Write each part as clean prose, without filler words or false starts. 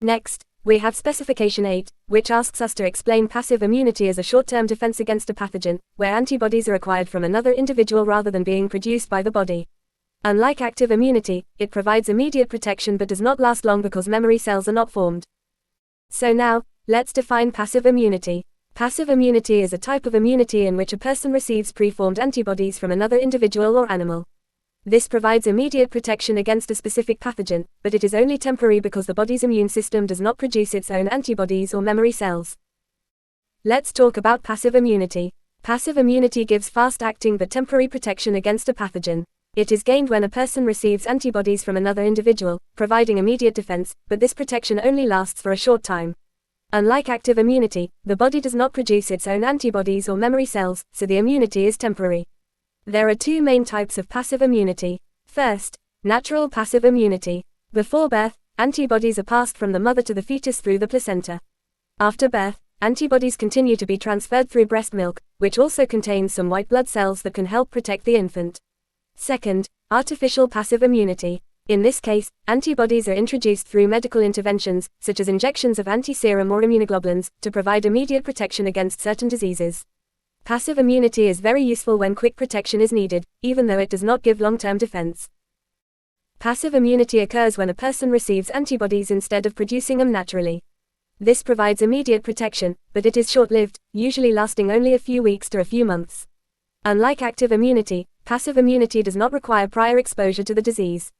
Next, we have specification 8, which asks us to explain passive immunity as a short-term defense against a pathogen, where antibodies are acquired from another individual rather than being produced by the body. Unlike active immunity, it provides immediate protection but does not last long because memory cells are not formed. So now, let's define passive immunity. Passive immunity is a type of immunity in which a person receives pre-formed antibodies from another individual or animal. This provides immediate protection against a specific pathogen, but it is only temporary because the body's immune system does not produce its own antibodies or memory cells. Let's talk about passive immunity. Passive immunity gives fast-acting but temporary protection against a pathogen. It is gained when a person receives antibodies from another individual, providing immediate defense, but this protection only lasts for a short time. Unlike active immunity, the body does not produce its own antibodies or memory cells, so the immunity is temporary. There are two main types of passive immunity. First, natural passive immunity. Before birth, antibodies are passed from the mother to the fetus through the placenta. After birth, antibodies continue to be transferred through breast milk, which also contains some white blood cells that can help protect the infant. Second, artificial passive immunity. In this case, antibodies are introduced through medical interventions, such as injections of anti-serum or immunoglobulins, to provide immediate protection against certain diseases. Passive immunity is very useful when quick protection is needed, even though it does not give long-term defense. Passive immunity occurs when a person receives antibodies instead of producing them naturally. This provides immediate protection, but it is short-lived, usually lasting only a few weeks to a few months. Unlike active immunity, passive immunity does not require prior exposure to the disease.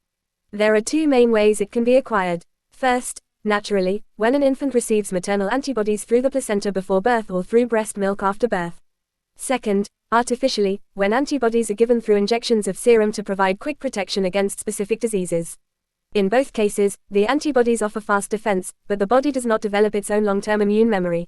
There are two main ways it can be acquired. First, naturally, when an infant receives maternal antibodies through the placenta before birth or through breast milk after birth. Second, artificially, when antibodies are given through injections of serum to provide quick protection against specific diseases. In both cases, the antibodies offer fast defense, but the body does not develop its own long-term immune memory.